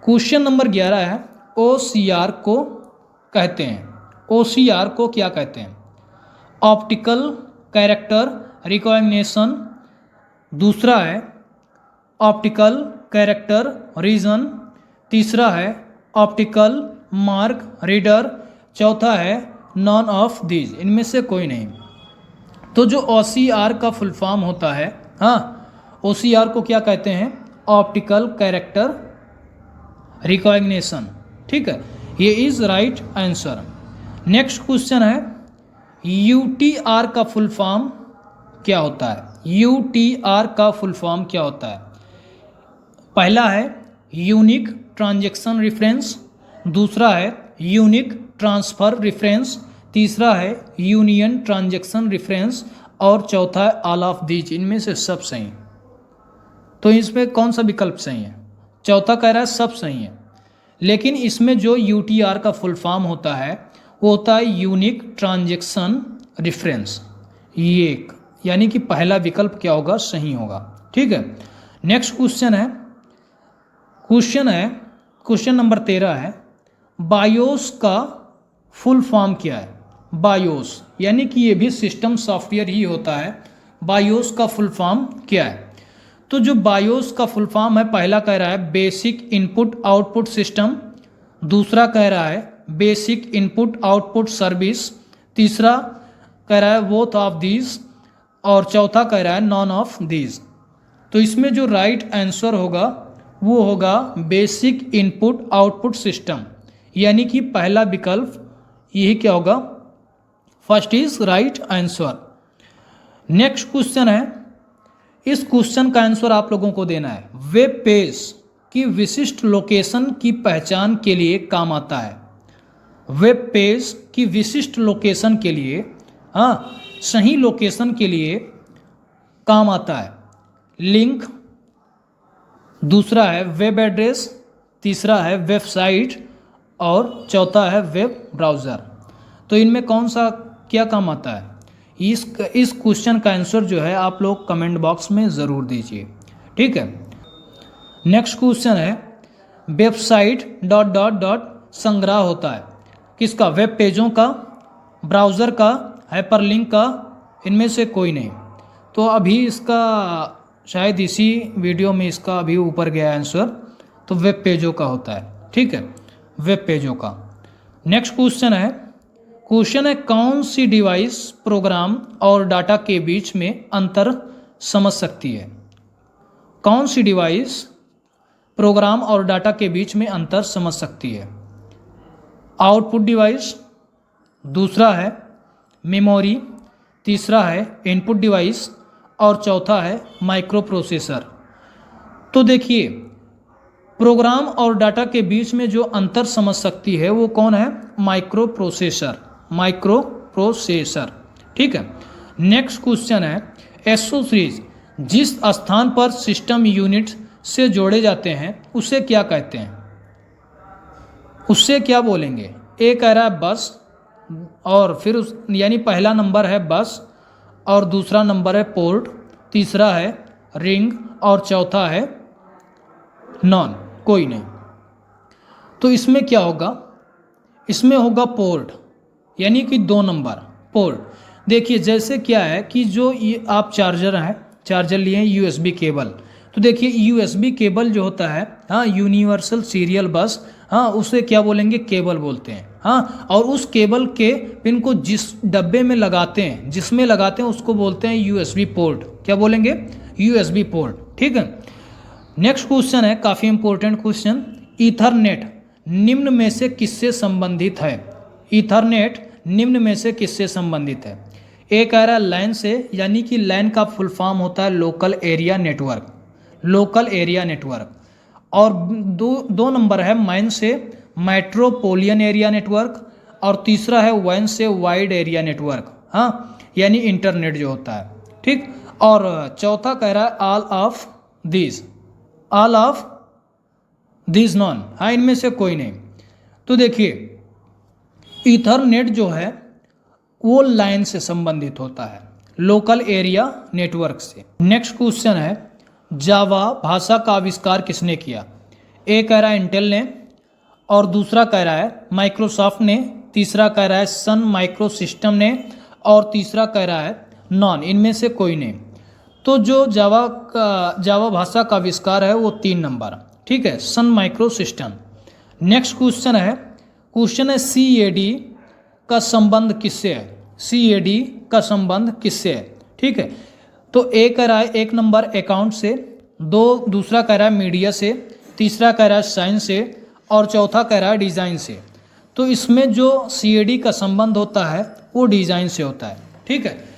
Question number 11 है, OCR को कहते हैं, OCR को क्या कहते हैं? ऑप्टिकल कैरेक्टर रिकॉग्निशन, दूसरा है ऑप्टिकल कैरेक्टर रीजन, तीसरा है ऑप्टिकल मार्क रीडर, चौथा है नॉन ऑफ दीज, इनमें से कोई नहीं। तो जो OCR का फुल फॉर्म होता है, हाँ, OCR को क्या कहते हैं? Optical character recognition. ठीक है, ये is right answer. Next question है, UTR का फुल फॉर्म क्या होता है? UTR का फुल फॉर्म क्या होता है? पहला है यूनिक ट्रांजैक्शन रेफरेंस, दूसरा है यूनिक ट्रांसफ़र रेफरेंस, तीसरा है यूनियन ट्रांजैक्शन रेफरेंस और चौथा है ऑल ऑफ दीज, इनमें से सब सही। तो इसमें कौन सा विकल्प सही है? चौथा कह रहा है सब सही है, लेकिन इसमें जो UTR का फुल फॉर्म होता है वो होता है यूनिक ट्रांजैक्शन रेफरेंस, ये एक, यानी कि पहला विकल्प क्या होगा? सही होगा। ठीक है, नेक्स्ट क्वेश्चन है क्वेश्चन नंबर 13 है, बायोस का फुल फॉर्म क्या है? बायोस यानी कि ये भी सिस्टम सॉफ्टवेयर ही होता है। बायोस का फुल फॉर्म क्या है? तो जो बायोस का फुल फॉर्म है, पहला कह रहा है बेसिक इनपुट आउटपुट सिस्टम, दूसरा कह रहा है बेसिक इनपुट आउटपुट सर्विस, तीसरा कह रहा है बोथ ऑफ दीज और चौथा कह रहा है नॉन ऑफ दीज। तो इसमें जो राइट आंसर होगा वो होगा बेसिक इनपुट आउटपुट सिस्टम, यानी कि पहला विकल्प यही क्या होगा? First is right answer. Next question है, इस क्वेश्चन का आंसर आप लोगों को देना है। वेब पेज की विशिष्ट लोकेशन की पहचान के लिए काम आता है। वेब पेज की विशिष्ट लोकेशन के लिए, हाँ, सही लोकेशन के लिए काम आता है लिंक, दूसरा है वेब एड्रेस, तीसरा है वेबसाइट और चौथा है वेब ब्राउज़र। तो इनमें कौन सा क्या काम आता है? इस क्वेश्चन का आंसर जो है आप लोग कमेंट बॉक्स में ज़रूर दीजिए। ठीक है, नेक्स्ट क्वेश्चन है, वेबसाइट डॉट डॉट डॉट संग्रह होता है किसका? वेब पेजों का, ब्राउज़र का, हाइपरलिंक का, इनमें से कोई नहीं। तो अभी इसका शायद इसी वीडियो में इसका अभी ऊपर गया आंसर, तो वेब पेजों का होता है। ठीक है, वेब पेजों का। नेक्स्ट क्वेश्चन है कौन सी डिवाइस प्रोग्राम और डाटा के बीच में अंतर समझ सकती है? कौन सी डिवाइस प्रोग्राम और डाटा के बीच में अंतर समझ सकती है? आउटपुट डिवाइस, दूसरा है मेमोरी, तीसरा है इनपुट डिवाइस और चौथा है माइक्रो प्रोसेसर। तो देखिए, प्रोग्राम और डाटा के बीच में जो अंतर समझ सकती है वो कौन है? Micro processor, micro processor. ठीक है, नेक्स्ट क्वेश्चन है, एसोसीज जिस स्थान पर सिस्टम यूनिट से जोड़े जाते हैं उसे क्या कहते हैं? उससे क्या बोलेंगे? ए कह रहा है बस, और फिर यानी पहला नंबर है बस और दूसरा नंबर है पोर्ट, तीसरा है रिंग और चौथा है नॉन, कोई नहीं। तो इसमें क्या होगा? इसमें होगा पोर्ट, यानी कि 2 नंबर पोर्ट। देखिए जैसे क्या है कि जो ये आप चार्जर लिए हैं USB केबल, तो देखिए USB केबल जो होता है, हाँ, यूनिवर्सल सीरियल बस, हाँ, उसे क्या बोलेंगे? केबल बोलते हैं। हाँ, और उस केबल के पिन को जिस डब्बे में लगाते हैं, जिसमें लगाते हैं, उसको बोलते हैं USB पोर्ट। क्या बोलेंगे? USB port. ठीक है, नेक्स्ट क्वेश्चन है काफ़ी इंपॉर्टेंट क्वेश्चन, ईथरनेट निम्न में से किससे संबंधित है? ईथरनेट निम्न में से किससे संबंधित है? ए कह रहा है लैन से, यानी कि लैन का फुल फॉर्म होता है local area network, local area network. और दो नंबर है मैन से, मेट्रोपोलियन एरिया नेटवर्क, और तीसरा है वैन से वाइड एरिया नेटवर्क, हाँ, यानी इंटरनेट जो होता है। ठीक, और चौथा कह रहा है ऑल ऑफ दिस नॉन, हाँ, इनमें से कोई नहीं। तो देखिए ईथरनेट जो है वो लाइन से संबंधित होता है, लोकल एरिया नेटवर्क से। नेक्स्ट क्वेश्चन है, जावा भाषा का आविष्कार किसने किया? ए कह रहा है इंटेल ने, और दूसरा कह रहा है माइक्रोसॉफ्ट ने, तीसरा कह रहा है सन माइक्रो सिस्टम ने, और तीसरा कह रहा है नॉन, इनमें से कोई नहीं। तो जो जावा भाषा का आविष्कार है वो 3 नंबर, ठीक है, Sun micro system. Next question है CAD का संबंध किससे है? CAD का संबंध किससे है? ठीक है, तो ए कह रहा है 1 नंबर अकाउंट से, दूसरा कह रहा है मीडिया से, तीसरा कह रहा है साइंस से, और चौथा कह रहा है डिज़ाइन से। तो इसमें जो CAD का संबंध होता है वो डिज़ाइन से होता है, ठीक है।